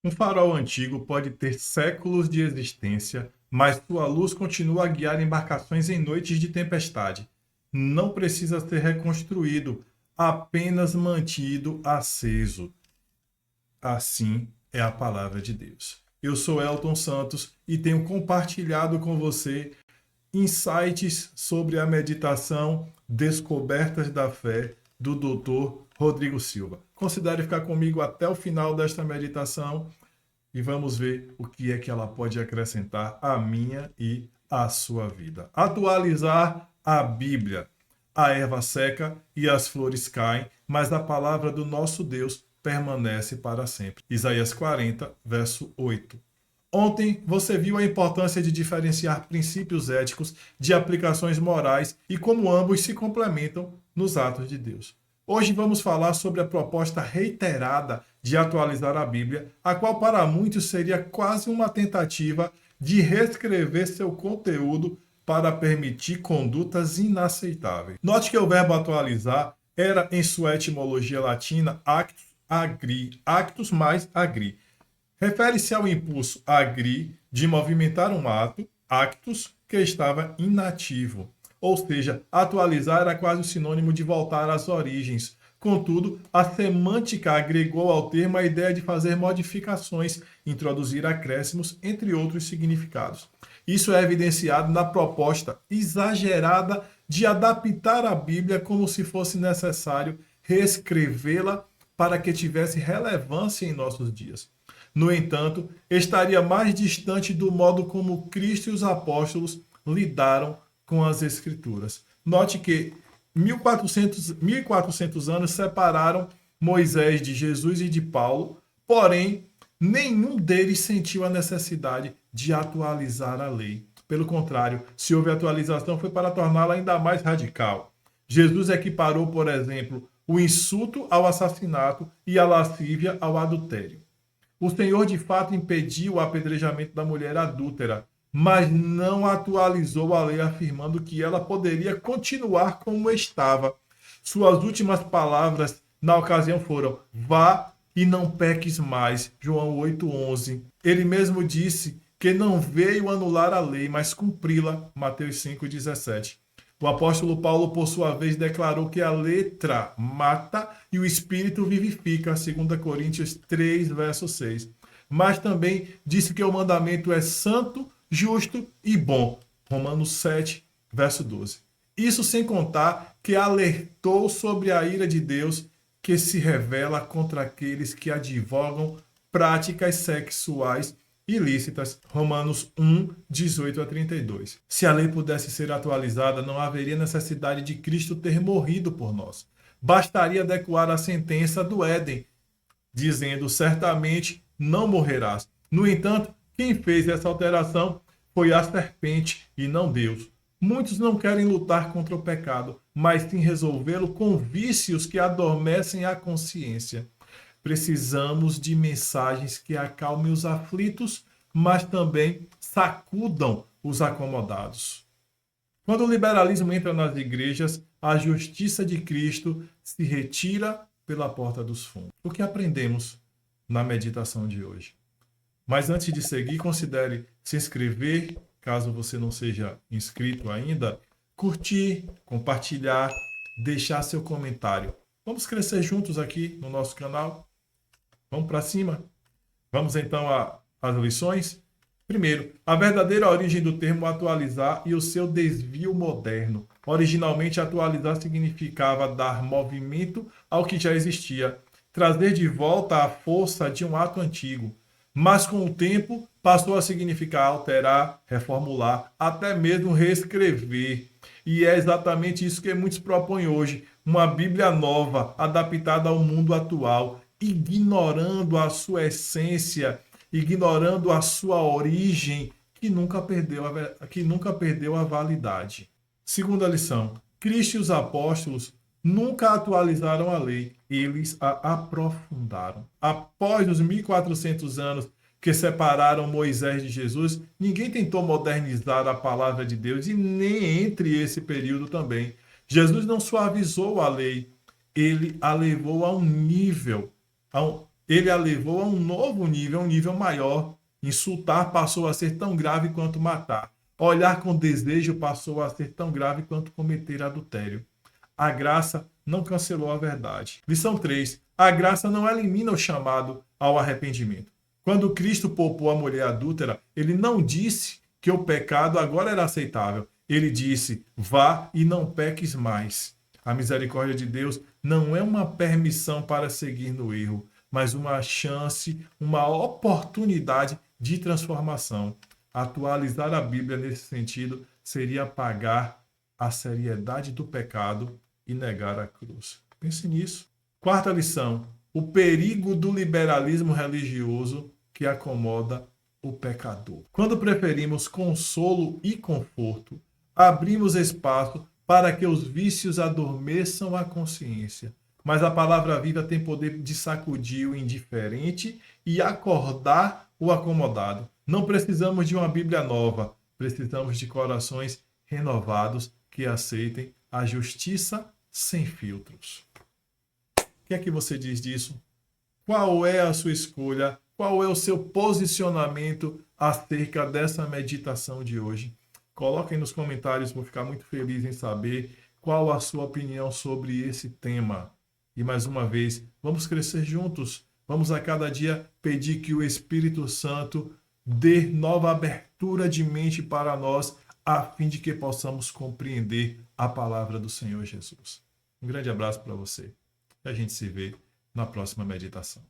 Um farol antigo pode ter séculos de existência, mas sua luz continua a guiar embarcações em noites de tempestade. Não precisa ser reconstruído, apenas mantido aceso. Assim é a palavra de Deus. Eu sou Elton Santos e tenho compartilhado com você insights sobre a meditação Descobertas da Fé do Dr. Rodrigo Silva. Considere ficar comigo até o final desta meditação e vamos ver o que é que ela pode acrescentar à minha e à sua vida. Atualizar a Bíblia. A erva seca e as flores caem, mas a palavra do nosso Deus permanece para sempre. Isaías 40, verso 8. Ontem você viu a importância de diferenciar princípios éticos de aplicações morais e como ambos se complementam nos atos de Deus. Hoje vamos falar sobre a proposta reiterada de atualizar a Bíblia, a qual para muitos seria quase uma tentativa de reescrever seu conteúdo para permitir condutas inaceitáveis. Note que o verbo atualizar era, em sua etimologia latina, actus agri, actus mais agri. Refere-se ao impulso agri de movimentar um ato, actus, que estava inativo. Ou seja, atualizar era quase o sinônimo de voltar às origens. Contudo, a semântica agregou ao termo a ideia de fazer modificações, introduzir acréscimos, entre outros significados. Isso é evidenciado na proposta exagerada de adaptar a Bíblia como se fosse necessário reescrevê-la para que tivesse relevância em nossos dias. No entanto, estaria mais distante do modo como Cristo e os apóstolos lidaram com as Escrituras. Note que 1400 anos separaram Moisés de Jesus e de Paulo, porém, nenhum deles sentiu a necessidade de atualizar a lei. Pelo contrário, se houve atualização, foi para torná-la ainda mais radical. Jesus equiparou, por exemplo, o insulto ao assassinato e a lascívia ao adultério. O Senhor de fato impediu o apedrejamento da mulher adúltera, mas não atualizou a lei afirmando que ela poderia continuar como estava. Suas últimas palavras na ocasião foram: vá e não peques mais. João 8:11. Ele mesmo disse que não veio anular a lei, mas cumpri-la. Mateus 5:17. O apóstolo Paulo, por sua vez, declarou que a letra mata e o espírito vivifica, 2 Coríntios 3, verso 6. Mas também disse que o mandamento é santo, justo e bom, Romanos 7, verso 12. Isso sem contar que alertou sobre a ira de Deus que se revela contra aqueles que advogam práticas sexuais ilícitas, Romanos 1, 18 a 32. Se a lei pudesse ser atualizada, não haveria necessidade de Cristo ter morrido por nós. Bastaria adequar a sentença do Éden, dizendo: certamente não morrerás. No entanto, quem fez essa alteração foi a serpente e não Deus. Muitos não querem lutar contra o pecado, mas sim resolvê-lo com vícios que adormecem a consciência. Precisamos de mensagens que acalmem os aflitos, mas também sacudam os acomodados. Quando o liberalismo entra nas igrejas, a justiça de Cristo se retira pela porta dos fundos. O que aprendemos na meditação de hoje? Mas antes de seguir, considere se inscrever, caso você não seja inscrito ainda, curtir, compartilhar, deixar seu comentário. Vamos crescer juntos aqui no nosso canal? Vamos para cima? Vamos então às lições? Primeiro, a verdadeira origem do termo atualizar e o seu desvio moderno. Originalmente, atualizar significava dar movimento ao que já existia, trazer de volta a força de um ato antigo. Mas com o tempo, passou a significar alterar, reformular, até mesmo reescrever. E é exatamente isso que muitos propõem hoje: uma Bíblia nova, adaptada ao mundo atual, ignorando a sua essência, ignorando a sua origem, que nunca perdeu a validade. Segunda lição: Cristo e os apóstolos nunca atualizaram a lei, eles a aprofundaram. Após os 1400 anos que separaram Moisés de Jesus, ninguém tentou modernizar a palavra de Deus, e nem entre esse período também. Jesus não suavizou a lei, ele a levou a um nível ele a levou a um novo nível, um nível maior. Insultar passou a ser tão grave quanto matar. Olhar com desejo passou a ser tão grave quanto cometer adultério. A graça não cancelou a verdade. Lição 3. A graça não elimina o chamado ao arrependimento. Quando Cristo poupou a mulher adúltera, ele não disse que o pecado agora era aceitável. Ele disse: vá e não peques mais. A misericórdia de Deus não é uma permissão para seguir no erro, mas uma chance, uma oportunidade de transformação. Atualizar a Bíblia nesse sentido seria apagar a seriedade do pecado e negar a cruz. Pense nisso. Quarta lição: o perigo do liberalismo religioso que acomoda o pecador. Quando preferimos consolo e conforto, abrimos espaço para que os vícios adormeçam a consciência. Mas a palavra viva tem poder de sacudir o indiferente e acordar o acomodado. Não precisamos de uma Bíblia nova, precisamos de corações renovados que aceitem a justiça sem filtros. O que é que você diz disso? Qual é a sua escolha? Qual é o seu posicionamento acerca dessa meditação de hoje? Coloquem nos comentários, vou ficar muito feliz em saber qual a sua opinião sobre esse tema. E mais uma vez, vamos crescer juntos. Vamos a cada dia pedir que o Espírito Santo dê nova abertura de mente para nós, a fim de que possamos compreender a palavra do Senhor Jesus. Um grande abraço para você. E a gente se vê na próxima meditação.